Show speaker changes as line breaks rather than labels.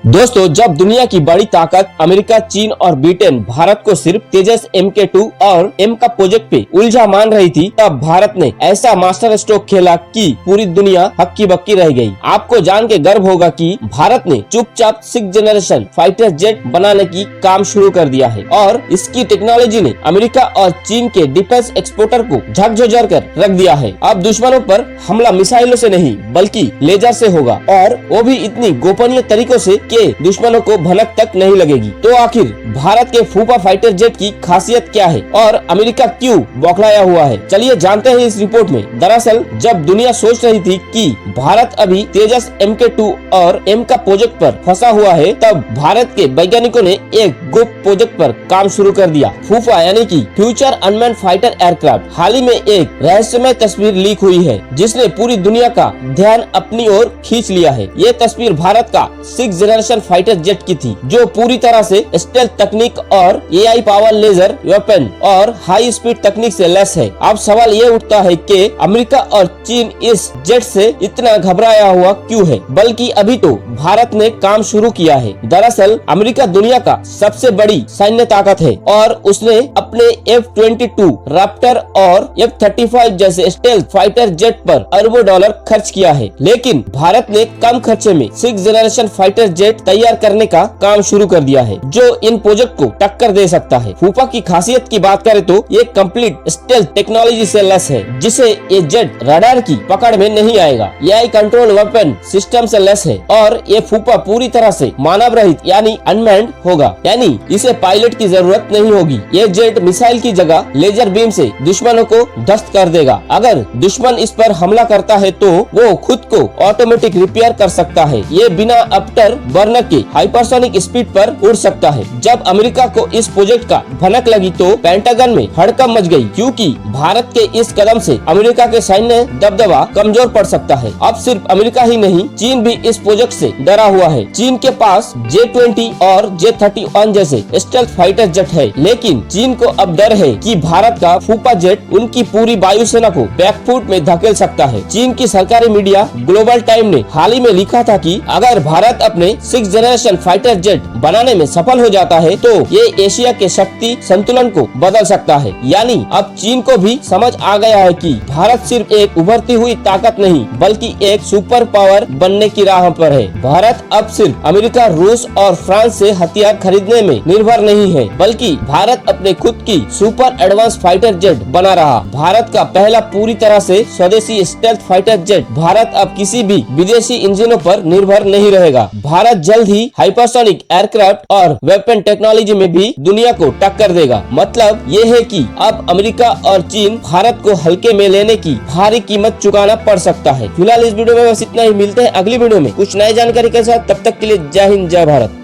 दोस्तों, जब दुनिया की बड़ी ताकत अमेरिका, चीन और ब्रिटेन भारत को सिर्फ तेजस MK2 और M का प्रोजेक्ट पे उलझा मान रही थी, तब भारत ने ऐसा मास्टर स्ट्रोक खेला कि पूरी दुनिया हक्की बक्की रह गई। आपको जान के गर्व होगा कि भारत ने चुपचाप 6th जनरेशन फाइटर जेट बनाने की काम शुरू कर दिया है और इसकी टेक्नोलॉजी ने अमेरिका और चीन के डिफेंस एक्सपोर्टर को झकझोर कर रख दिया है। अब दुश्मनों पर हमला मिसाइलों से नहीं बल्कि लेजर से होगा, और वो भी इतनी गोपनीय तरीकों से कि दुश्मनों को भनक तक नहीं लगेगी। तो आखिर भारत के फूफा फाइटर जेट की खासियत क्या है और अमेरिका क्यों बौखलाया हुआ है, चलिए जानते हैं इस रिपोर्ट में। दरअसल जब दुनिया सोच रही थी कि भारत अभी तेजस MK2 और M का प्रोजेक्ट पर फंसा हुआ है, तब भारत के वैज्ञानिकों ने एक गुप्त प्रोजेक्ट पर काम शुरू कर दिया। फूफा यानी कि फ्यूचर अनमैन्ड फाइटर एयरक्राफ्ट। हाल ही में एक रहस्यमय तस्वीर लीक हुई है जिसने पूरी दुनिया का ध्यान अपनी ओर खींच लिया है। ये तस्वीर भारत का 6th जनरेशन फाइटर जेट की थी, जो पूरी तरह से स्टेल्थ तकनीक और AI पावर लेजर वेपन और हाई स्पीड तकनीक से लैस है। अब सवाल ये उठता है कि अमेरिका और चीन इस जेट से इतना घबराया हुआ क्यों है, बल्कि अभी तो भारत ने काम शुरू किया है। दरअसल अमेरिका दुनिया का सबसे बड़ी सैन्य ताकत है और उसने अपने F-22 रैप्टर और F-35 जैसे स्टेल्थ फाइटर जेट पर अरबों डॉलर खर्च किया है, लेकिन भारत ने कम खर्चे में 6th जनरेशन फाइटर जेट तैयार करने का काम शुरू कर दिया है, जो इन प्रोजेक्ट को टक्कर दे सकता है। फूफा की खासियत की बात करें तो ये कंप्लीट स्टेल्थ टेक्नोलॉजी से लैस है, जिसे ये जेट रडार की पकड़ में नहीं आएगा। AI कंट्रोल वेपन सिस्टम से लैस है और ये फूफा पूरी तरह से मानव रहित यानी अनमैन्ड होगा, यानी इसे पायलट की जरूरत नहीं होगी। ये जेट मिसाइल की जगह लेजर बीम से दुश्मनों को ध्वस्त कर देगा। अगर दुश्मन इस पर हमला करता है तो वो खुद को ऑटोमेटिक रिपेयर कर सकता है। ये बिना आफ्टर बर्नर के हाइपरसोनिक स्पीड पर उड़ सकता है। जब अमेरिका को इस प्रोजेक्ट का भनक लगी तो पेंटागन में हड़कंप मच गई, क्योंकि भारत के इस कदम से अमेरिका के सैन्य दबदबा कमजोर पड़ सकता है। अब सिर्फ अमेरिका ही नहीं, चीन भी इस प्रोजेक्ट से डरा हुआ है। चीन के पास J-20 और J-31 जैसे स्टेल्थ फाइटर जेट है, लेकिन चीन को अब डर है कि भारत का फूफा जेट उनकी पूरी वायुसेना को बैकफुट में धकेल सकता है। चीन की सरकारी मीडिया ग्लोबल टाइम ने हाल ही में लिखा था कि अगर भारत अपने 6th जनरेशन फाइटर जेट बनाने में सफल हो जाता है तो ये एशिया के शक्ति संतुलन को बदल सकता है। यानी अब चीन को भी समझ आ गया है कि भारत सिर्फ एक उभरती हुई ताकत नहीं बल्कि एक सुपर पावर बनने की राह पर है। भारत अब सिर्फ अमेरिका, रूस और फ्रांस से हथियार खरीदने में निर्भर नहीं है, बल्कि भारत अपने खुद की सुपर एडवांस फाइटर जेट बना रहा। भारत का पहला पूरी तरह से स्वदेशी स्टेल्थ फाइटर जेट। भारत अब किसी भी विदेशी इंजनों पर निर्भर नहीं रहेगा। भारत जल्द ही हाइपरसोनिक एयरक्राफ्ट और वेपन टेक्नोलॉजी में भी दुनिया को टक्कर देगा। मतलब ये है कि अब अमेरिका और चीन भारत को हल्के में लेने की भारी कीमत चुकाना पड़ सकता है। फिलहाल इस वीडियो में बस इतना ही। मिलते हैं अगली वीडियो में कुछ नई जानकारी के साथ। तब तक के लिए जय हिंद, जय भारत।